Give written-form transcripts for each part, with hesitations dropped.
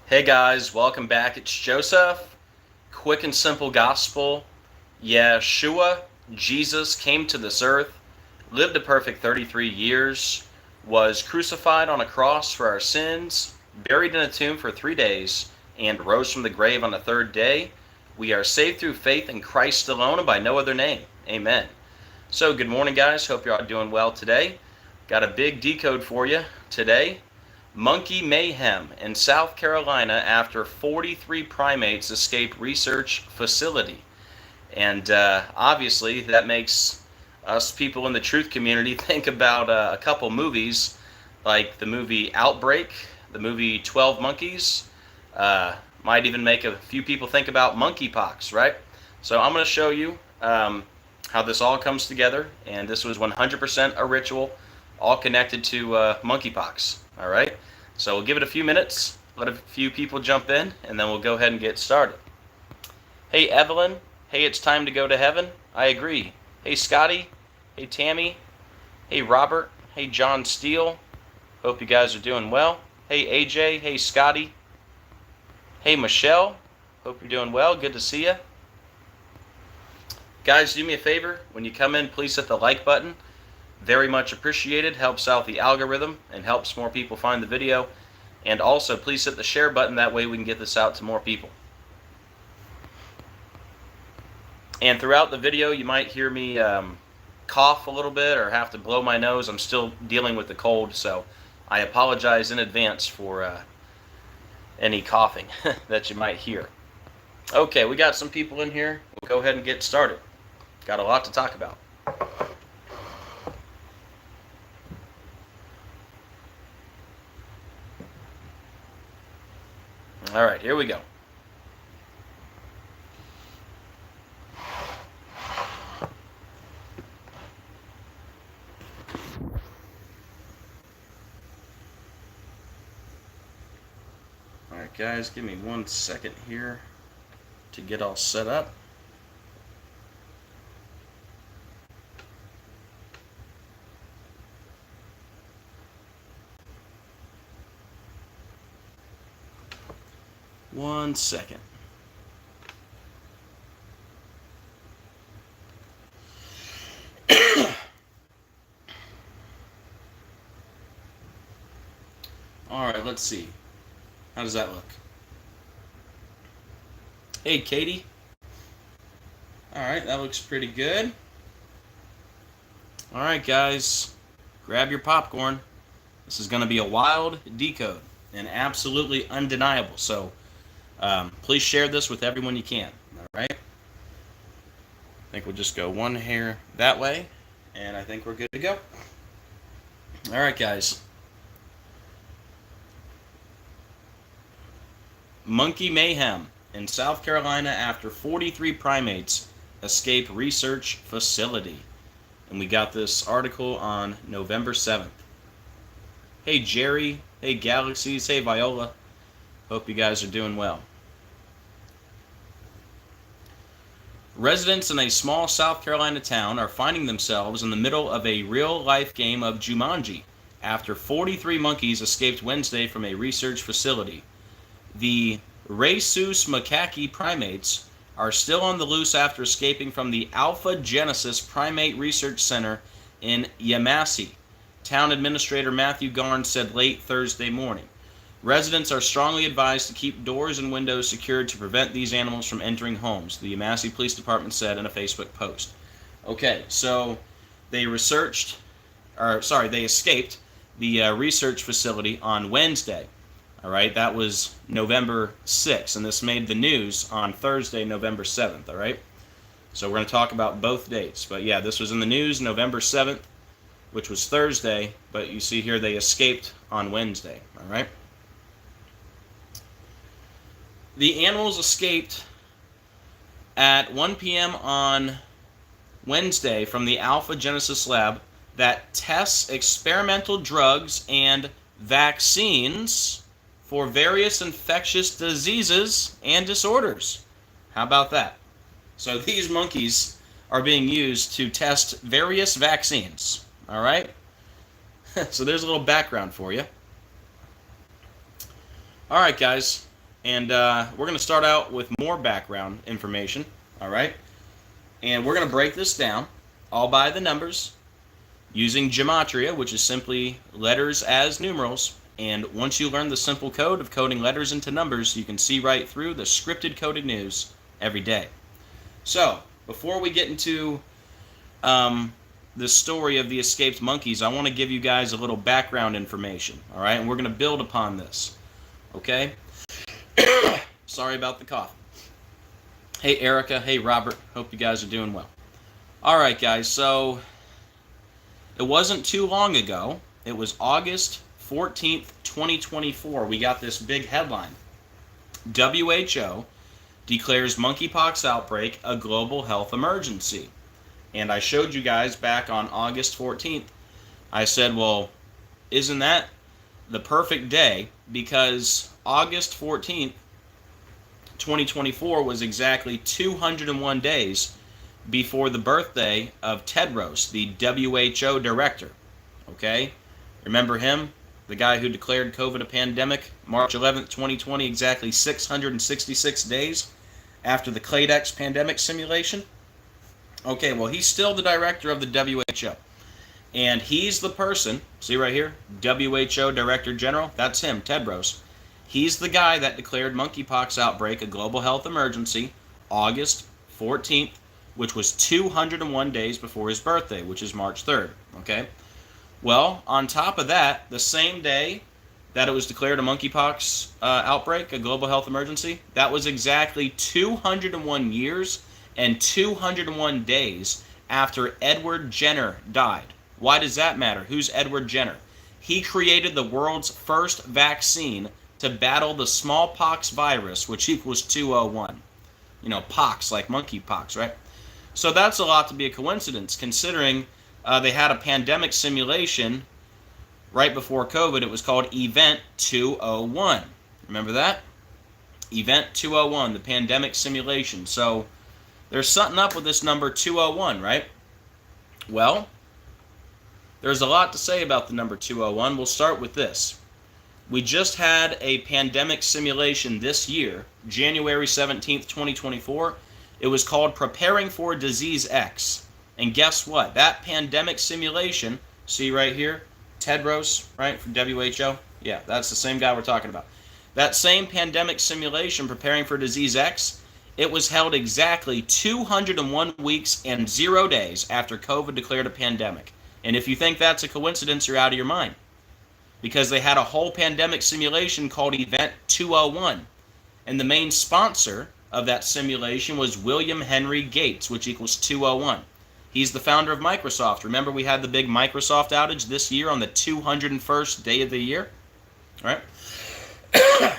Hey guys, welcome back. It's Joseph. Quick and simple gospel. Yeshua, Jesus, came to this earth, lived a perfect 33 years, was crucified on a cross for our sins, buried in a tomb for 3 days, and rose from the grave on the third day. We are saved through faith in Christ alone and by no other name. Amen. So good morning, guys. Hope you're all doing well today. Got a big decode for you today. Monkey mayhem in South Carolina after 43 primates escape research facility. And obviously that makes us people in the truth community think about a couple movies, like the movie Outbreak, the movie 12 Monkeys. Might even make a few people think about monkeypox, right? So I'm going to show you how this all comes together, and this was 100% a ritual, all connected to monkeypox. All right, so we'll give it a few minutes, let a few people jump in, and then we'll go ahead and get started. Hey Evelyn, hey, it's time to go to heaven. I agree. Hey Scotty, hey Tammy, hey Robert, hey John Steele. Hope you guys are doing well. Hey AJ, hey Scotty, hey Michelle. Hope you're doing well. Good to see you. Guys, do me a favor. When you come in, please hit the like button. Very much appreciated. Helps out the algorithm and helps more people find the video. And also, please hit the share button. That way we can get this out to more people. And throughout the video, you might hear me cough a little bit or have to blow my nose. I'm still dealing with the cold, so I apologize in advance for any coughing that you might hear. Okay, we got some people in here. We'll go ahead and get started. Got a lot to talk about. All right, here we go. All right, guys, give me 1 second here to get all set up. One second. All right, let's see. How does that look? Hey, Katie. All right, that looks pretty good. All right, guys, grab your popcorn. This is going to be a wild decode and absolutely undeniable. So please share this with everyone you can. All right. I think we'll just go one hair that way, and I think we're good to go. All right, guys. Monkey mayhem in South Carolina after 43 primates escape research facility. And we got this article on November 7th. Hey Jerry, hey Galaxies, hey Viola. Hope you guys are doing well. Residents in a small South Carolina town are finding themselves in the middle of a real-life game of Jumanji after 43 monkeys escaped Wednesday from a research facility. The rhesus macaque primates are still on the loose after escaping from the Alpha Genesis Primate Research Center in Yamasee. Town Administrator Matthew Garn said late Thursday morning. Residents are strongly advised to keep doors and windows secured to prevent these animals from entering homes, the Yamasee Police Department said in a Facebook post. Okay, so they escaped the research facility on Wednesday. All right, that was November 6th, and this made the news on Thursday, November 7th, all right? So we're going to talk about both dates. But yeah, this was in the news November 7th, which was Thursday, but you see here they escaped on Wednesday, all right? The animals escaped at 1 p.m. on Wednesday from the Alpha Genesis lab that tests experimental drugs and vaccines for various infectious diseases and disorders. How about that? So these monkeys are being used to test various vaccines. All right? So there's a little background for you. All right, guys. And we're going to start out with more background information, all right? And we're going to break this down all by the numbers using gematria, which is simply letters as numerals. And once you learn the simple code of coding letters into numbers, you can see right through the scripted coded news every day. So, before we get into the story of the escaped monkeys, I want to give you guys a little background information, all right? And we're going to build upon this, okay? Sorry about the cough. Hey, Erica. Hey, Robert. Hope you guys are doing well. All right, guys. So, it wasn't too long ago. It was August 14th, 2024. We got this big headline. WHO declares monkeypox outbreak a global health emergency. And I showed you guys back on August 14th. I said, well, isn't that the perfect day? Because August 14th, 2024 was exactly 201 days before the birthday of Tedros, the WHO director. Okay? Remember him? The guy who declared COVID a pandemic, March 11th, 2020, exactly 666 days after the Cladex pandemic simulation. Okay, well, he's still the director of the WHO. And he's the person, see right here, WHO Director General, that's him, Tedros. He's the guy that declared monkeypox outbreak a global health emergency August 14th, which was 201 days before his birthday, which is March 3rd, okay? Well, on top of that, the same day that it was declared a monkeypox outbreak, a global health emergency, that was exactly 201 years and 201 days after Edward Jenner died. Why does that matter? Who's Edward Jenner? He created the world's first vaccine to battle the smallpox virus, which equals 201. You know, pox, like monkeypox, right? So that's a lot to be a coincidence, considering they had a pandemic simulation right before COVID. It was called Event 201. Remember that? Event 201, the pandemic simulation. So there's something up with this number 201, right? Well, there's a lot to say about the number 201. We'll start with this. We just had a pandemic simulation this year, January 17th, 2024. It was called Preparing for Disease X. And guess what? That pandemic simulation, see right here, Tedros, right, from WHO? Yeah, that's the same guy we're talking about. That same pandemic simulation, Preparing for Disease X, it was held exactly 201 weeks and 0 days after COVID declared a pandemic. And if you think that's a coincidence, you're out of your mind. Because they had a whole pandemic simulation called Event 201. And the main sponsor of that simulation was William Henry Gates, which equals 201. He's the founder of Microsoft. Remember we had the big Microsoft outage this year on the 201st day of the year? All right.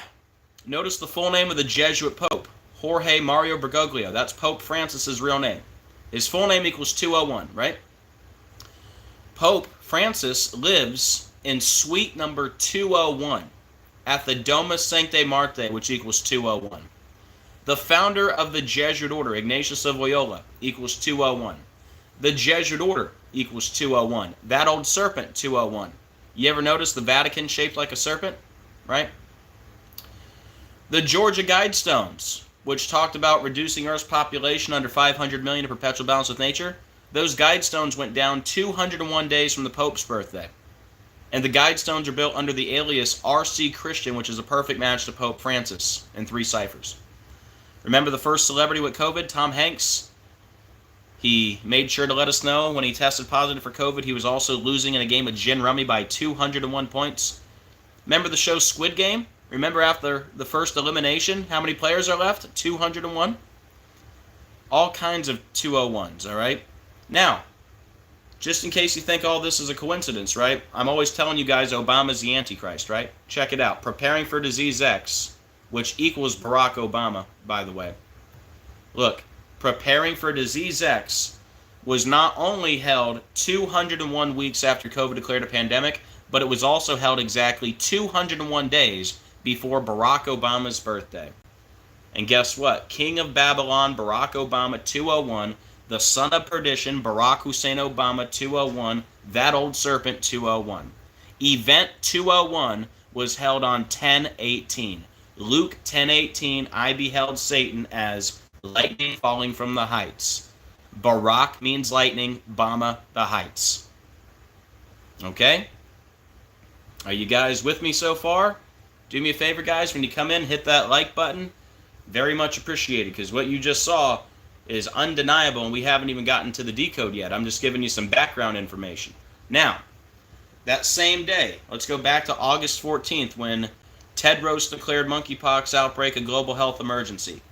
Notice the full name of the Jesuit Pope, Jorge Mario Bergoglio. That's Pope Francis's real name. His full name equals 201, right? Pope Francis lives in suite number 201 at the Domus Sanctae Martyr, which equals 201. The founder of the Jesuit order, Ignatius of Loyola, equals 201. The Jesuit order equals 201. That old serpent, 201. You ever notice the Vatican shaped like a serpent? Right? The Georgia Guidestones, which talked about reducing Earth's population under 500 million to perpetual balance with nature, those Guidestones went down 201 days from the Pope's birthday. And the Guidestones are built under the alias R.C. Christian, which is a perfect match to Pope Francis in 3 ciphers. Remember the first celebrity with COVID, Tom Hanks? He made sure to let us know when he tested positive for COVID. He was also losing in a game of gin rummy by 201 points. Remember the show Squid Game? Remember after the first elimination, how many players are left? 201? All kinds of 201s, all right? Now, just in case you think all this is a coincidence, right? I'm always telling you guys Obama's the Antichrist, right? Check it out. Preparing for Disease X, which equals Barack Obama, by the way. Look, Preparing for Disease X was not only held 201 weeks after COVID declared a pandemic, but it was also held exactly 201 days before Barack Obama's birthday. And guess what? King of Babylon, Barack Obama, 201. The son of perdition, Barack Hussein Obama, 201. That old serpent, 201. Event 201 was held on 10/18. Luke 10:18, I beheld Satan as lightning falling from the heights. Barak means lightning, Bama, the heights. Okay? Are you guys with me so far? Do me a favor, guys, when you come in, hit that like button. Very much appreciated, because what you just saw is undeniable, and we haven't even gotten to the decode yet. I'm just giving you some background information. Now, that same day, let's go back to August 14th, when Tedros declared monkeypox outbreak a global health emergency.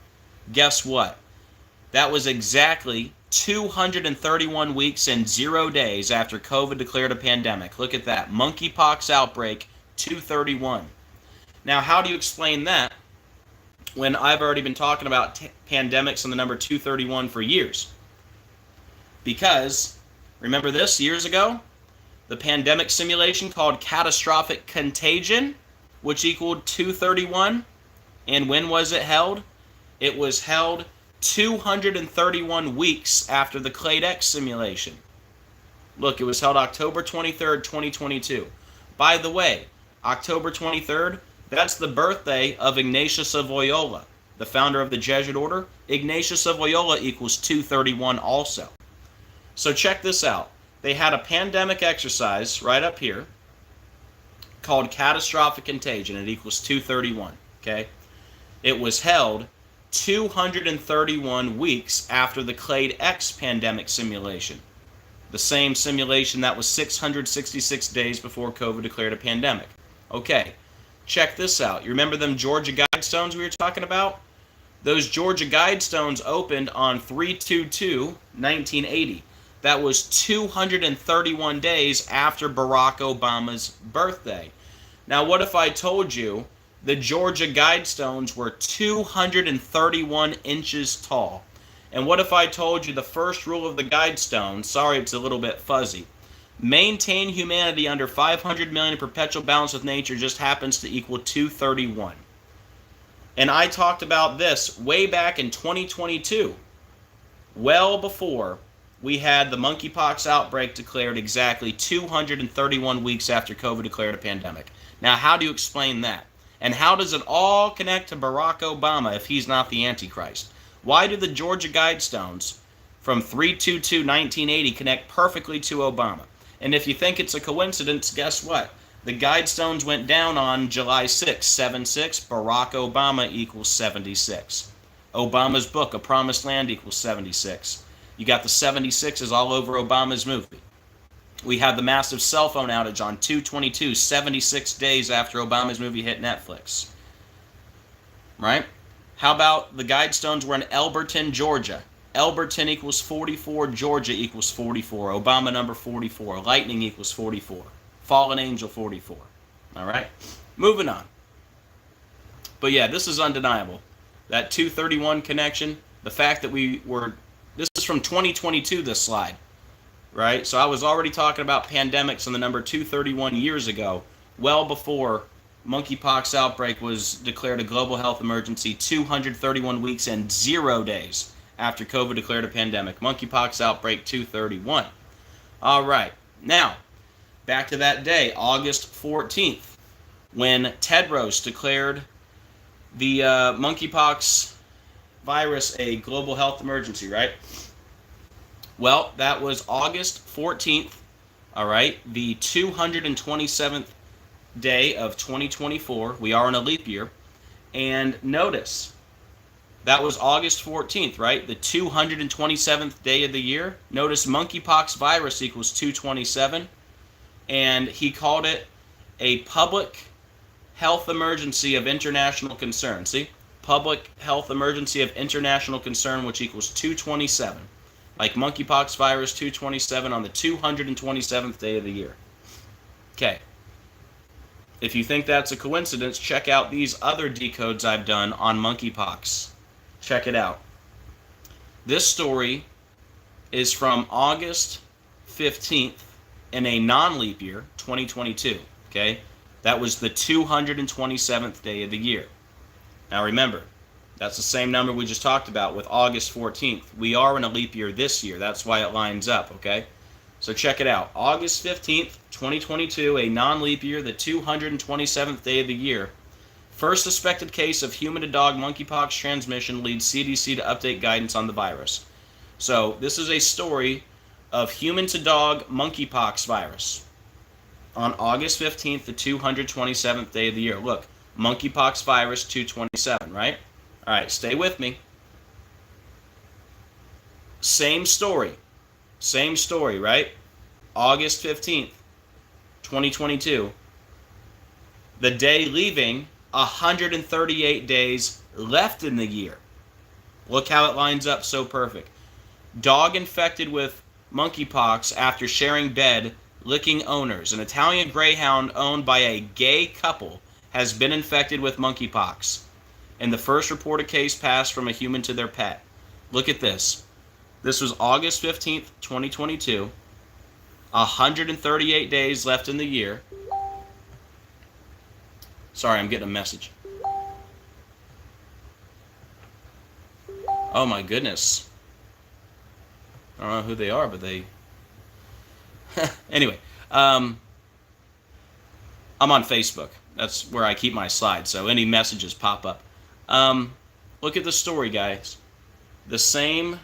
Guess what? That was exactly 231 weeks and 0 days after COVID declared a pandemic. Look at that. Monkeypox outbreak, 231. Now, how do you explain that when I've already been talking about pandemics and the number 231 for years? Because, remember this, years ago? The pandemic simulation called catastrophic contagion, which equaled 231. And when was it held? It was held 231 weeks after the Clade X simulation. Look, it was held October 23rd, 2022. By the way, October 23rd, that's the birthday of Ignatius of Loyola, the founder of the Jesuit order. Ignatius of Loyola equals 231 also. So check this out. They had a pandemic exercise right up here called catastrophic contagion. It equals 231, okay? It was held 231 weeks after the Clade X pandemic simulation. The same simulation that was 666 days before COVID declared a pandemic. Okay, check this out. You remember them Georgia Guidestones we were talking about? Those Georgia Guidestones opened on 3/22/1980. That was 231 days after Barack Obama's birthday. Now, what if I told you the Georgia Guidestones were 231 inches tall? And what if I told you the first rule of the Guidestones, sorry it's a little bit fuzzy, maintain humanity under 500 million in perpetual balance with nature, just happens to equal 231. And I talked about this way back in 2022, well before we had the monkeypox outbreak declared exactly 231 weeks after COVID declared a pandemic. Now, how do you explain that? And how does it all connect to Barack Obama if he's not the Antichrist? Why do the Georgia Guidestones from 3/22/1980 connect perfectly to Obama? And if you think it's a coincidence, guess what? The Guidestones went down on July 6, 7/6. Barack Obama equals 76. Obama's book, A Promised Land, equals 76. You got the 76s all over Obama's movie. We had the massive cell phone outage on 2/22, 76 days after Obama's movie hit Netflix. Right? How about the Guidestones were in Elberton, Georgia? Elberton equals 44, Georgia equals 44, Obama number 44, lightning equals 44, fallen angel 44. All right? Moving on. But yeah, this is undeniable. That 231 connection, the fact that this is from 2022, this slide, right? So I was already talking about pandemics and the number 231 years ago, well before monkeypox outbreak was declared a global health emergency, 231 weeks and 0 days after COVID declared a pandemic. Monkeypox outbreak 231. All right. Now, back to that day, August 14th, when Tedros declared the monkeypox virus a global health emergency, right? Well, that was August 14th, all right, the 227th day of 2024. We are in a leap year. And notice, that was August 14th, right? The 227th day of the year. Notice monkeypox virus equals 227. And he called it a public health emergency of international concern. See? Public health emergency of international concern, which equals 227. Like monkeypox virus 227 on the 227th day of the year. Okay. If you think that's a coincidence, check out these other decodes I've done on monkeypox. Check it out. This story is from August 15th in a non-leap year, 2022. Okay? That was the 227th day of the year. Now remember, that's the same number we just talked about with August 14th. We are in a leap year this year. That's why it lines up, okay? So check it out. August 15th, 2022, a non-leap year, the 227th day of the year. First suspected case of human-to-dog monkeypox transmission leads CDC to update guidance on the virus. So this is a story of human-to-dog monkeypox virus on August 15th, the 227th day of the year. Look, monkeypox virus 227, right? All right, stay with me. Same story, right? August 15th, 2022. The day leaving 138 days left in the year. Look how it lines up so perfect. Dog infected with monkeypox after sharing bed, licking owners. An Italian greyhound owned by a gay couple has been infected with monkeypox. And the first reported case passed from a human to their pet. Look at this. This was August 15th, 2022. 138 days left in the year. Sorry, I'm getting a message. Oh my goodness. I don't know who they are, but they... Anyway, I'm on Facebook. That's where I keep my slides, so any messages pop up. Look at the story, guys. The same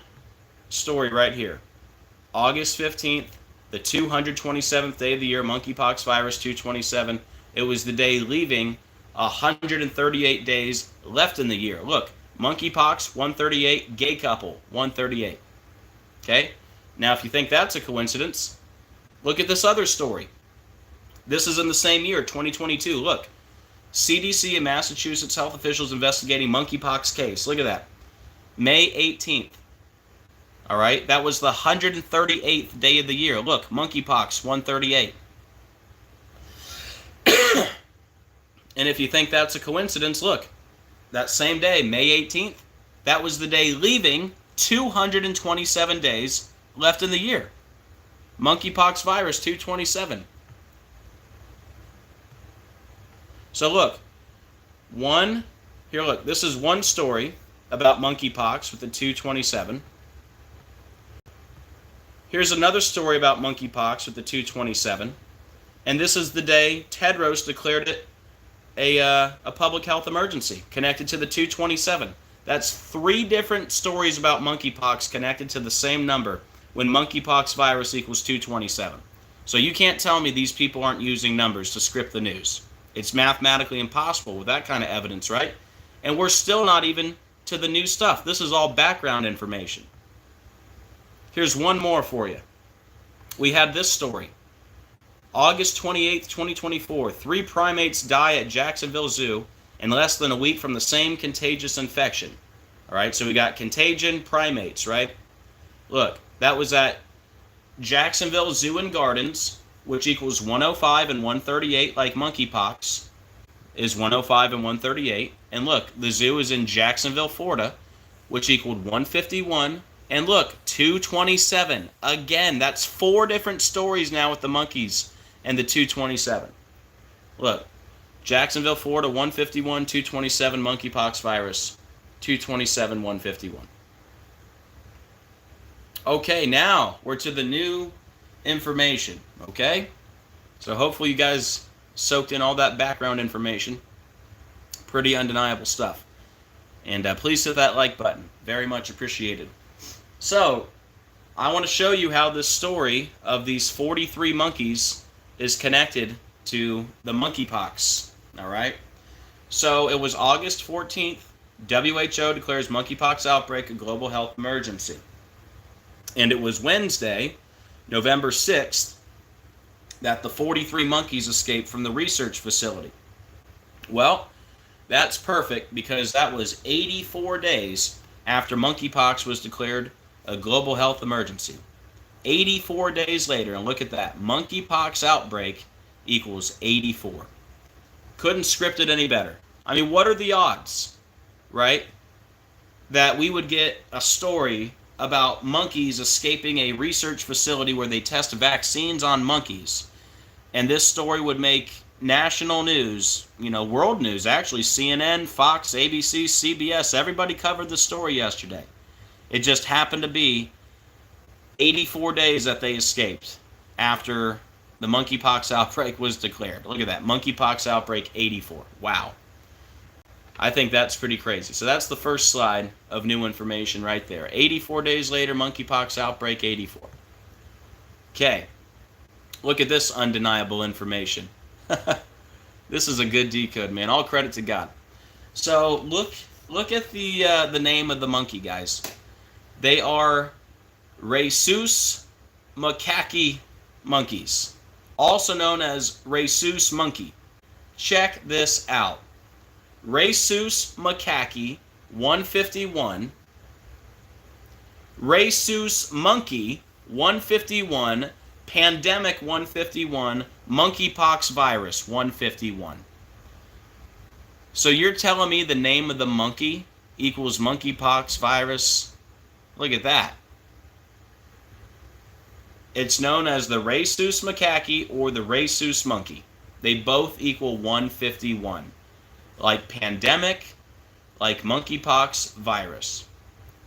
story right here. August 15th, the 227th day of the year, monkeypox virus 227. It was the day leaving 138 days left in the year. Look, monkeypox 138, gay couple 138. Okay? Now, if you think that's a coincidence, look at this other story. This is in the same year, 2022. Look, CDC and Massachusetts health officials investigating monkeypox case. Look at that. May 18th. All right, that was the 138th day of the year. Look, monkeypox 138. And if you think that's a coincidence, look, that same day, May 18th, that was the day leaving 227 days left in the year. Monkeypox virus 227. So look, look, this is one story about monkeypox with the 227. Here's another story about monkeypox with the 227. And this is the day Tedros declared it a public health emergency connected to the 227. That's 3 different stories about monkeypox connected to the same number when monkeypox virus equals 227. So you can't tell me these people aren't using numbers to script the news. It's mathematically impossible with that kind of evidence, right? And we're still not even to the new stuff. This is all background information. Here's one more for you. We have this story. August 28th, 2024. 3 primates die at Jacksonville Zoo in less than a week from the same contagious infection. All right, so we got contagion, primates, right? Look, that was at Jacksonville Zoo and Gardens, which equals 105 and 138, like monkeypox is 105 and 138. And look, the zoo is in Jacksonville, Florida, which equaled 151. And look, 227. Again, that's 4 different stories now with the monkeys and the 227. Look, Jacksonville, Florida, 151, 227, monkeypox virus, 227, 151. Okay, now we're to the new information, okay? So hopefully you guys soaked in all that background information. Pretty undeniable stuff. And please hit that like button. Very much appreciated. So, I want to show you how this story of these 43 monkeys is connected to the monkeypox. All right? So, it was August 14th. WHO declares monkeypox outbreak a global health emergency. And it was Wednesday, November 6th, that the 43 monkeys escaped from the research facility. Well, that's perfect because that was 84 days after monkeypox was declared a global health emergency. 84 days later, and look at that. Monkeypox outbreak equals 84. Couldn't script it any better. I mean, what are the odds, right, that we would get a story about monkeys escaping a research facility where they test vaccines on monkeys, and this story would make national news, world news, actually. CNN, Fox, ABC, CBS, everybody covered the story yesterday. It just happened to be 84 days that they escaped after the monkeypox outbreak was declared. Look at that. Monkeypox outbreak 84. Wow. I think that's pretty crazy. So that's the first slide of new information right there. 84 days later, monkeypox outbreak, 84. Okay, look at this undeniable information. This is a good decode, man. All credit to God. So look at the name of the monkey, guys. They are Rhesus macaque monkeys, also known as Rhesus monkey. Check this out. Rhesus macaque 151, Rhesus monkey 151, pandemic 151, monkeypox virus 151. So you're telling me the name of the monkey equals monkeypox virus? Look at that. It's known as the Rhesus macaque or the Rhesus monkey. They both equal 151. Like pandemic, like monkeypox virus.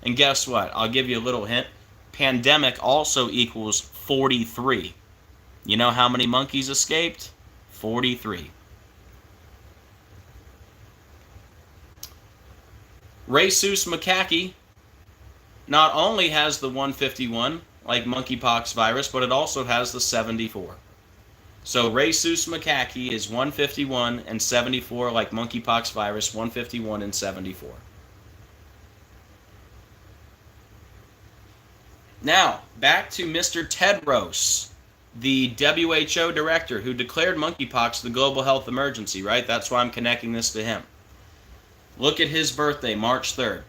And guess what? I'll give you a little hint. Pandemic also equals 43. You know how many monkeys escaped? 43. Rhesus macaque not only has the 151, like monkeypox virus, but it also has the 74. So Rhesus macaque is 151 and 74, like monkeypox virus, 151 and 74. Now, back to Mr. Tedros, the WHO director who declared monkeypox the global health emergency, right? That's why I'm connecting this to him. Look at his birthday, March 3rd.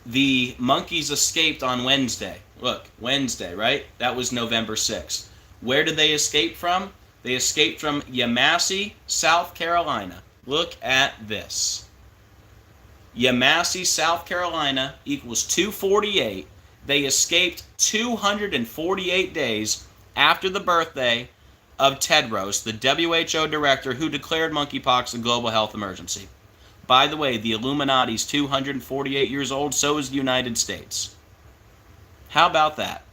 The monkeys escaped on Wednesday. Look, Wednesday, right? That was November 6th. Where did they escape from? They escaped from Yemassee, South Carolina. Look at this. Yemassee, South Carolina equals 248. They escaped 248 days after the birthday of Tedros, the WHO director who declared monkeypox a global health emergency. By the way, the Illuminati's 248 years old, so is the United States. How about that?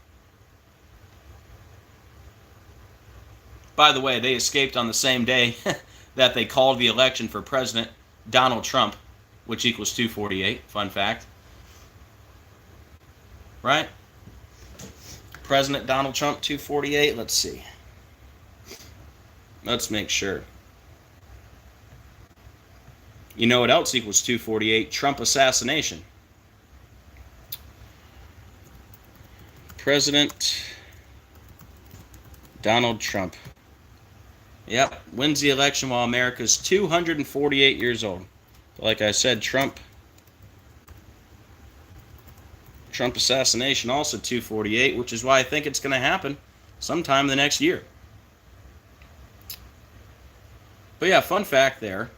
By the way, they escaped on the same day that they called the election for President Donald Trump, which equals 248. Fun fact. Right? President Donald Trump, 248. Let's see. Let's make sure. You know what else equals 248? Trump assassination. President Donald Trump. Yep, wins the election while America's 248 years old. Like I said, Trump assassination also 248, which is why I think it's going to happen sometime the next year. But yeah, fun fact there.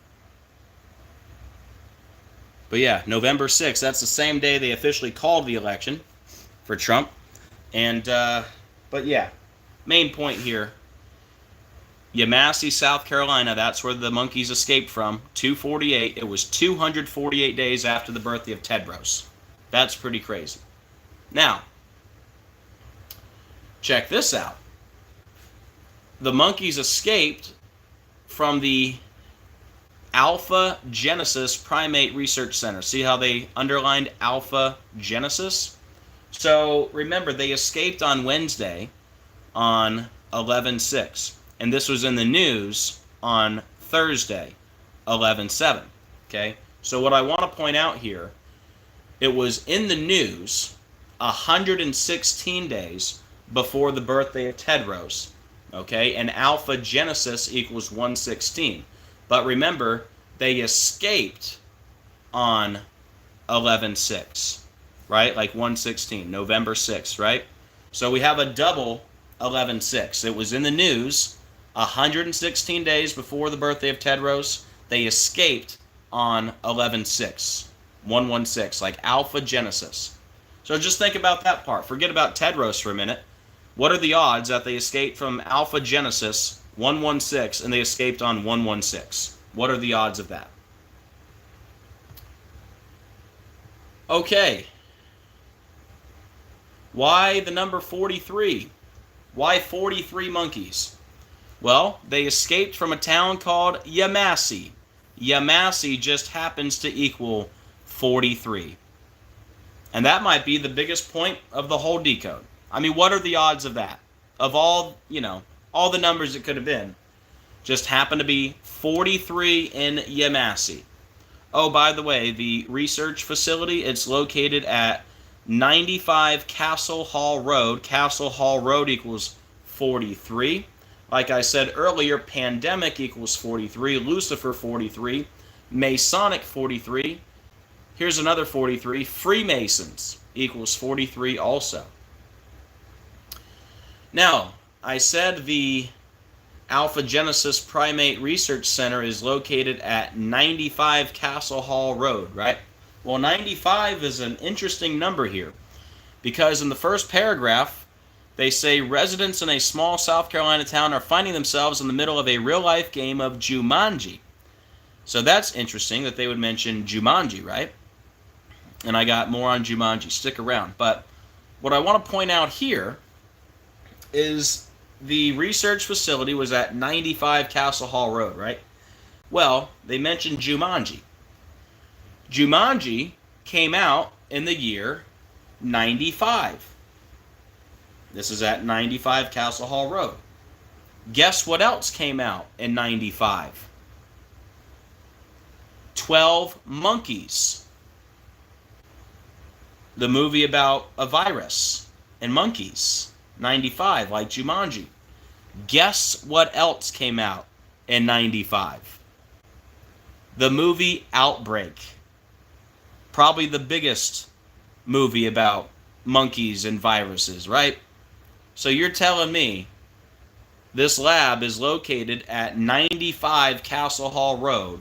But yeah, November 6th, that's the same day they officially called the election for Trump. And, but yeah, main point here. Yemassee, South Carolina, that's where the monkeys escaped from. 248. It was 248 days after the birthday of Tedros. That's pretty crazy. Now, check this out. The monkeys escaped from the Alpha Genesis Primate Research Center. See how they underlined Alpha Genesis? So remember, they escaped on Wednesday on 11/6. And this was in the news on Thursday, 11/7. Okay? So what I want to point out here, it was in the news 116 days before the birthday of Tedros. Okay? And Alpha Genesis equals 116. But remember, they escaped on 11/6. Right? Like 116, November 6th, right? So we have a double 11/6. It was in the news 116 days before the birthday of Tedros. They escaped on 11/6, 116, like Alpha Genesis. So just think about that part. Forget about Tedros for a minute. What are the odds that they escaped from Alpha Genesis 116 and they escaped on 116? What are the odds of that? Okay. Why the number 43? Why 43 monkeys? Well, they escaped from a town called Yemassee. Yamasee just happens to equal 43. And that might be the biggest point of the whole decode. I mean, what are the odds of that? Of all, all the numbers it could have been, just happened to be 43 in Yamasee. Oh, by the way, the research facility, it's located at 95 Castle Hall Road. Castle Hall Road equals 43. Like I said earlier, pandemic equals 43, Lucifer 43, Masonic 43. Here's another 43, Freemasons equals 43 also. Now, I said the Alpha Genesis Primate Research Center is located at 95 Castle Hall Road, right? Well, 95 is an interesting number here because in the first paragraph, they say residents in a small South Carolina town are finding themselves in the middle of a real-life game of Jumanji. So that's interesting that they would mention Jumanji, right? And I got more on Jumanji. Stick around. But what I want to point out here is the research facility was at 95 Castle Hall Road, right? Well, they mentioned Jumanji. Jumanji came out in the year 95. This is at 95 Castle Hall Road. Guess what else came out in 95? 12 Monkeys. The movie about a virus and monkeys. 95, like Jumanji. Guess what else came out in 95? The movie Outbreak. Probably the biggest movie about monkeys and viruses, right? So you're telling me this lab is located at 95 Castle Hall Road.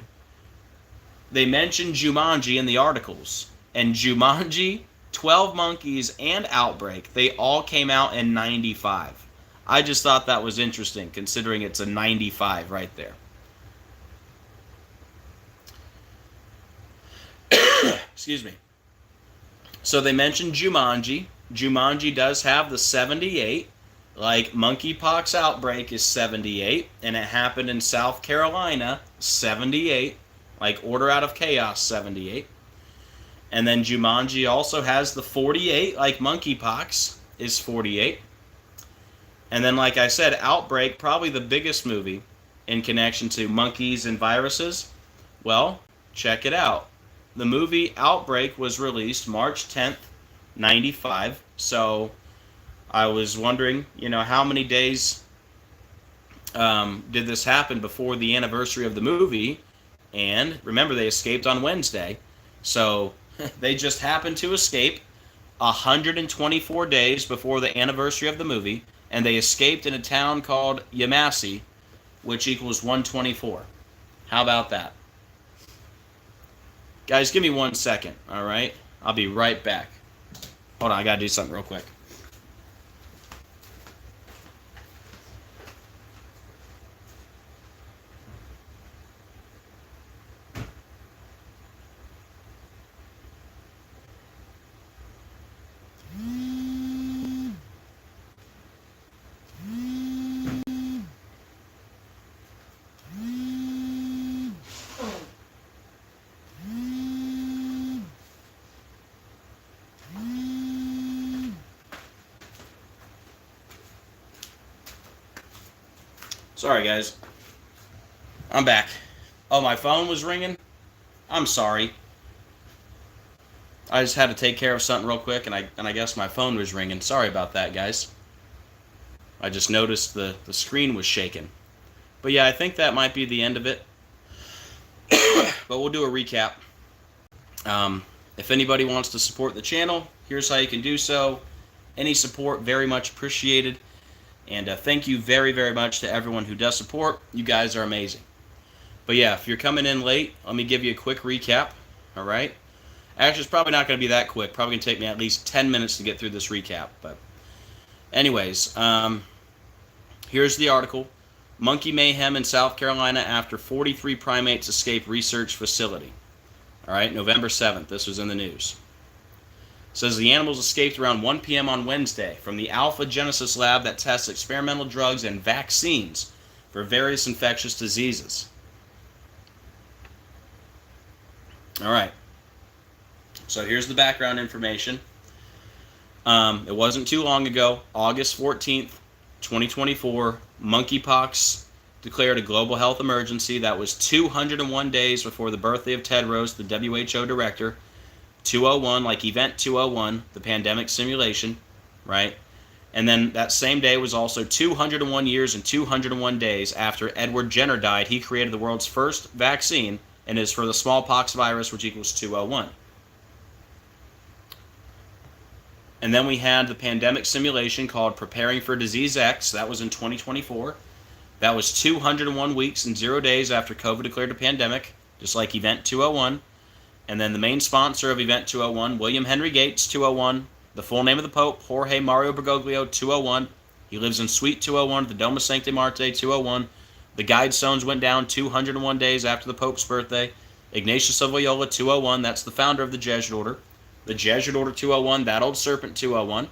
They mentioned Jumanji in the articles. And Jumanji, 12 Monkeys, and Outbreak, they all came out in 95. I just thought that was interesting, considering it's a 95 right there. Excuse me. So they mentioned Jumanji. Jumanji does have the 78, like Monkeypox Outbreak is 78, and it happened in South Carolina, 78, like Order Out of Chaos, 78. And then Jumanji also has the 48, like Monkeypox is 48. And then, like I said, Outbreak, probably the biggest movie in connection to monkeys and viruses. Well, check it out. The movie Outbreak was released March 10th, 95. So I was wondering, how many days did this happen before the anniversary of the movie? And remember, they escaped on Wednesday. So they just happened to escape 124 days before the anniversary of the movie, and they escaped in a town called Yamasee, which equals 124. How about that? Guys, give me 1 second, all right? I'll be right back. Hold on, I got to do something real quick. Sorry, guys. I'm back. Oh, my phone was ringing? I'm sorry. I just had to take care of something real quick, and I guess my phone was ringing. Sorry about that, guys. I just noticed the screen was shaking. But yeah, I think that might be the end of it. But we'll do a recap. If anybody wants to support the channel, here's how you can do so. Any support, very much appreciated. And thank you very, very much to everyone who does support. You guys are amazing. But yeah, if you're coming in late, let me give you a quick recap. All right? Actually, it's probably not going to be that quick. Probably going to take me at least 10 minutes to get through this recap. But anyways, here's the article. Monkey mayhem in South Carolina after 43 primates escape research facility. All right, November 7th. This was in the news. It says the animals escaped around 1 p.m. on Wednesday from the Alpha Genesis lab that tests experimental drugs and vaccines for various infectious diseases. All right. So here's the background information. It wasn't too long ago, August 14th, 2024, monkeypox declared a global health emergency. That was 201 days before the birthday of Tedros, the WHO director. 201, like Event 201, the pandemic simulation, right? And then that same day was also 201 years and 201 days after Edward Jenner died. He created the world's first vaccine, and is for the smallpox virus, which equals 201. And then we had the pandemic simulation called Preparing for Disease X. That was in 2024. That was 201 weeks and 0 days after COVID declared a pandemic, just like Event 201. And then the main sponsor of Event 201, William Henry Gates, 201. The full name of the Pope, Jorge Mario Bergoglio, 201. He lives in Suite 201 at the Doma Sancti Marte, 201. The Guidestones went down 201 days after the Pope's birthday. Ignatius of Loyola, 201. That's the founder of the Jesuit Order. The Jesuit Order, 201. That old serpent, 201.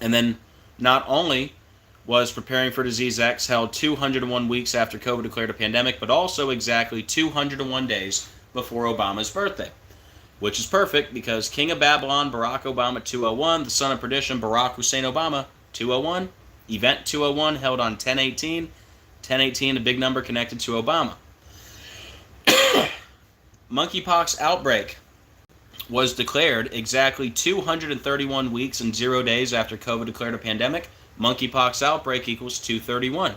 And then not only was Preparing for Disease X held 201 weeks after COVID declared a pandemic, but also exactly 201 days before Obama's birthday, which is perfect because King of Babylon, Barack Obama, 201, the son of perdition, Barack Hussein Obama, 201, Event 201 held on 10/18, 10/18, a big number connected to Obama. Monkeypox outbreak was declared exactly 231 weeks and 0 days after COVID declared a pandemic. Monkeypox outbreak equals 231.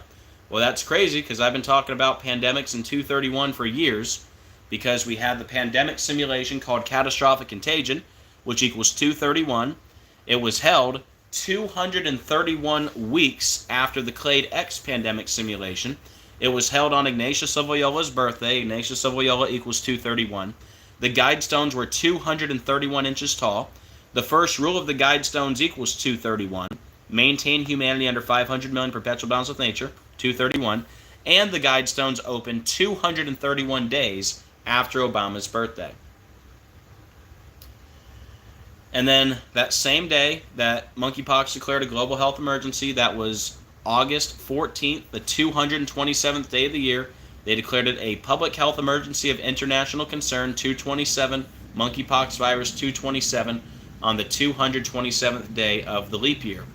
Well, that's crazy because I've been talking about pandemics in 231 for years, because we had the pandemic simulation called catastrophic contagion, which equals 231. It was held 231 weeks after the Clade X pandemic simulation. It was held on Ignatius of Loyola's birthday. Ignatius of Loyola equals 231. The Guidestones were 231 inches tall. The first rule of the Guidestones equals 231. Maintain humanity under 500 million, perpetual balance with nature, 231. And the Guidestones opened 231 days after Obama's birthday. And then that same day that monkeypox declared a global health emergency, that was August 14th, the 227th day of the year, they declared it a public health emergency of international concern, 227, monkeypox virus 227, on the 227th day of the leap year.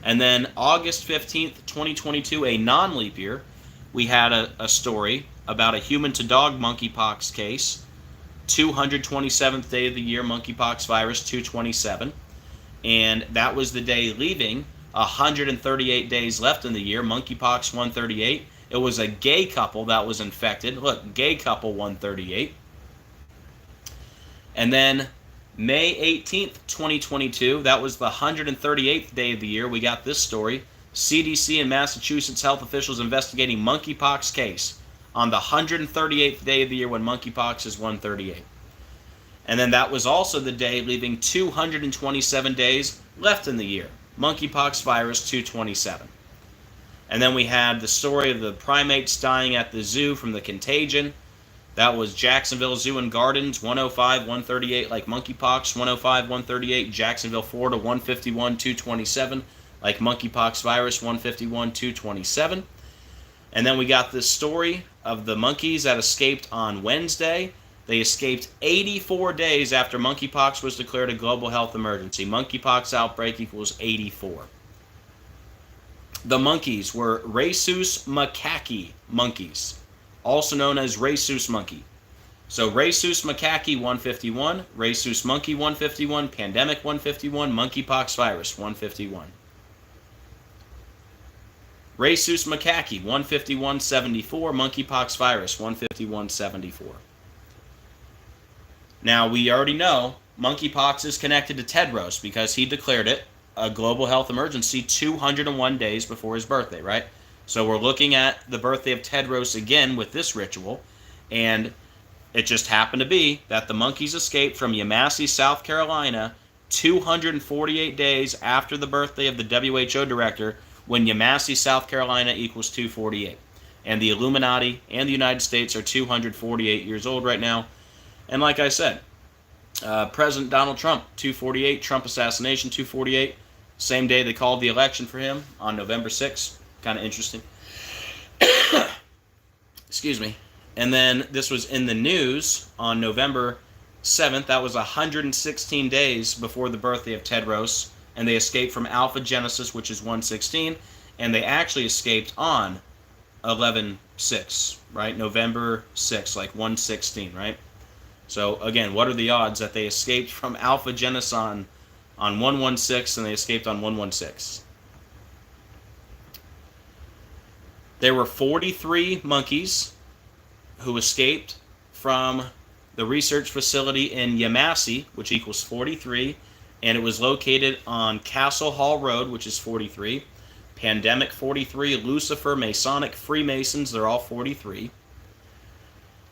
And then August 15th, 2022, a non-leap year, we had a story about a human-to-dog monkeypox case, 227th day of the year, monkeypox virus 227. And that was the day leaving 138 days left in the year, monkeypox 138. It was a gay couple that was infected. Look, gay couple 138. And then May 18th, 2022, that was the 138th day of the year. We got this story. CDC and Massachusetts health officials investigating monkeypox case on the 138th day of the year when monkeypox is 138. And then that was also the day leaving 227 days left in the year. Monkeypox virus 227. And then we had the story of the primates dying at the zoo from the contagion. That was Jacksonville Zoo and Gardens, 105, 138, like monkeypox, 105, 138, Jacksonville, Florida, 151, 227, like monkeypox virus, 151, 227. And then we got this story of the monkeys that escaped on Wednesday. They escaped 84 days after monkeypox was declared a global health emergency. Monkeypox outbreak equals 84. The monkeys were Rhesus macaque monkeys, also known as Rhesus monkey. So Rhesus macaque 151, Rhesus monkey 151, pandemic 151, monkeypox virus 151. Rhesus macaque 151.74, monkeypox virus 151.74. Now we already know monkeypox is connected to Tedros because he declared it a global health emergency 201 days before his birthday, right? So we're looking at the birthday of Tedros again with this ritual, and it just happened to be that the monkeys escaped from Yamasee, South Carolina, 248 days after the birthday of the WHO director, when Yamasee, South Carolina equals 248. And the Illuminati and the United States are 248 years old right now. And like I said, President Donald Trump, 248, Trump assassination, 248. Same day they called the election for him on November 6th. Kind of interesting. Excuse me. And then this was in the news on November 7th. That was 116 days before the birthday of Tedros. And they escaped from Alpha Genesis, which is 116. And they actually escaped on 11/6, right? November 6th, like 116, right? So again, what are the odds that they escaped from Alpha Genesis on 116 and they escaped on 116? There were 43 monkeys who escaped from the research facility in Yamasee, which equals 43, and it was located on Castle Hall Road, which is 43. Pandemic 43, Lucifer, Masonic, Freemasons, they're all 43.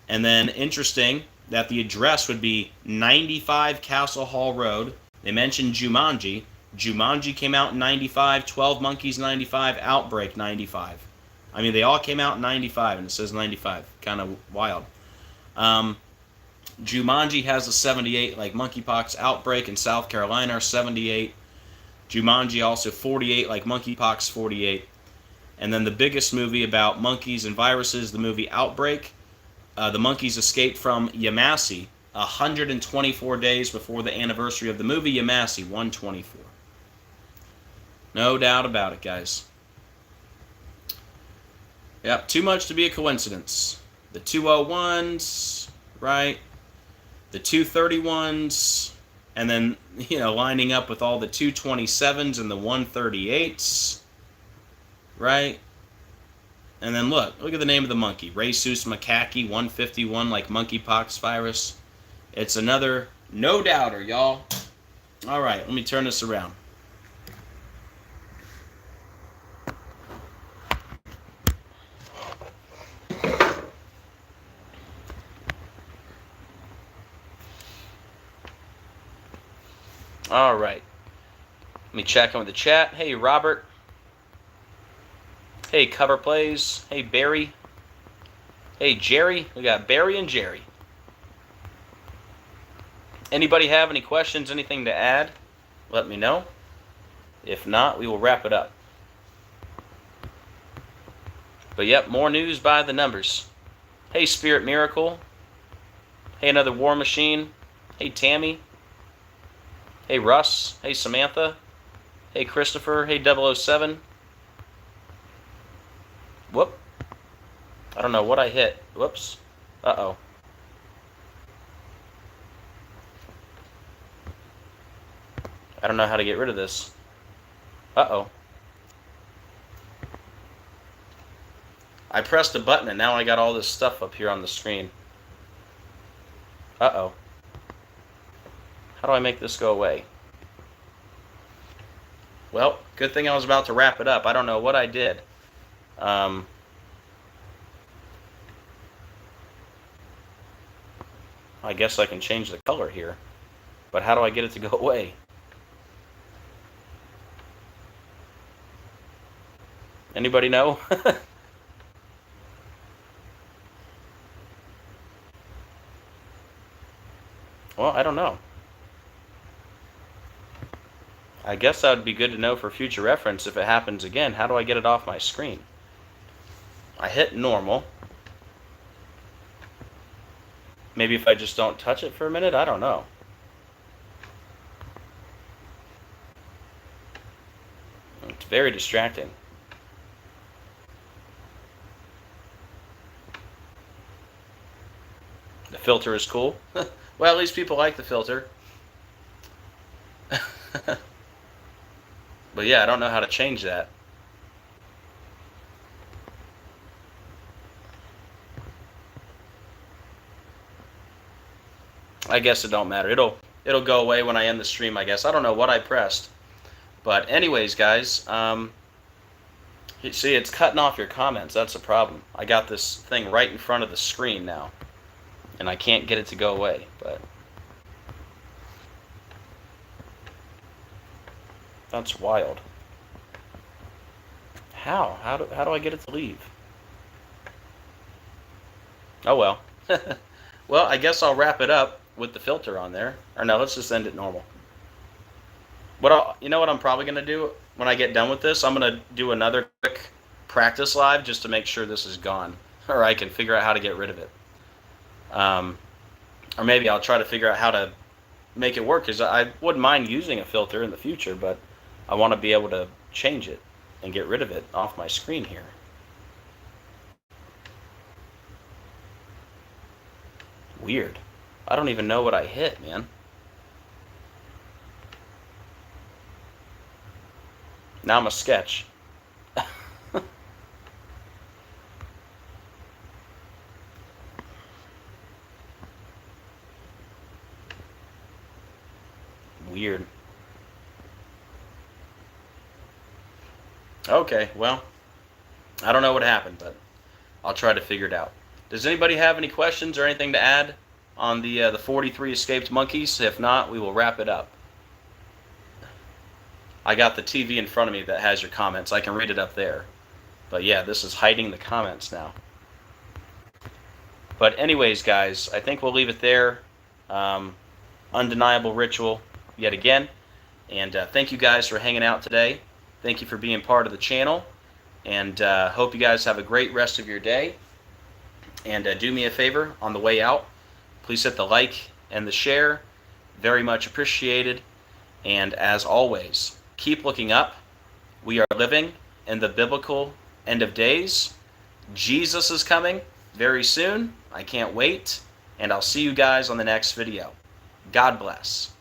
And then interesting that the address would be 95 Castle Hall Road. They mentioned Jumanji. Jumanji came out in 95, 12 Monkeys 95, Outbreak 95. I mean, they all came out in 95, and it says 95. Kind of wild. Jumanji has a 78, like Monkeypox. Outbreak in South Carolina are 78. Jumanji also 48, like Monkeypox 48. And then the biggest movie about monkeys and viruses, the movie Outbreak. The monkeys escaped from Yamasee 124 days before the anniversary of the movie Yamasee, 124. No doubt about it, guys. Yep, too much to be a coincidence. The 201s, right? The 231s, and then, lining up with all the 227s and the 138s, right? And then look at the name of the monkey. Rhesus macaque 151, like monkeypox virus. It's another no doubter, y'all. All right, let me turn this around. All right. Let me check in with the chat. Hey, Robert. Hey, Cover Plays. Hey, Barry. Hey, Jerry. We got Barry and Jerry. Anybody have any questions, anything to add? Let me know. If not, we will wrap it up. But yep, more news by the numbers. Hey, Spirit Miracle. Hey, another War Machine. Hey, Tammy. Hey, Russ. Hey, Samantha. Hey, Christopher. Hey, 007. Whoop. I don't know what I hit. Whoops. Uh-oh. I don't know how to get rid of this. Uh-oh. I pressed a button and now I got all this stuff up here on the screen. Uh-oh. How do I make this go away? Well, good thing I was about to wrap it up. I don't know what I did. I guess I can change the color here. But how do I get it to go away? Anybody know? Well, I don't know. I guess that would be good to know for future reference if it happens again. How do I get it off my screen? I hit normal. Maybe if I just don't touch it for a minute? I don't know. It's very distracting. The filter is cool. Well, at least people like the filter. But yeah, I don't know how to change that. I guess it don't matter. It'll go away when I end the stream, I guess. I don't know what I pressed. But anyways, guys, you see, it's cutting off your comments. That's a problem. I got this thing right in front of the screen now, and I can't get it to go away. But that's wild. How? How do I get it to leave? Oh well. Well, I guess I'll wrap it up with the filter on there. Or no, let's just end it normal. You know what I'm probably going to do when I get done with this? I'm going to do another quick practice live just to make sure this is gone. or I can figure out how to get rid of it. Or maybe I'll try to figure out how to make it work, because I wouldn't mind using a filter in the future, but I want to be able to change it and get rid of it off my screen here. Weird. I don't even know what I hit, man. Now I'm a sketch. Weird. Okay, well, I don't know what happened, but I'll try to figure it out. Does anybody have any questions or anything to add on the 43 escaped monkeys? If not, we will wrap it up. I got the TV in front of me that has your comments. I can read it up there. But yeah, this is hiding the comments now. But anyways, guys, I think we'll leave it there. Undeniable ritual yet again. And thank you guys for hanging out today. Thank you for being part of the channel. And hope you guys have a great rest of your day. And do me a favor on the way out. Please hit the like and the share. Very much appreciated. And as always, keep looking up. We are living in the biblical end of days. Jesus is coming very soon. I can't wait. And I'll see you guys on the next video. God bless.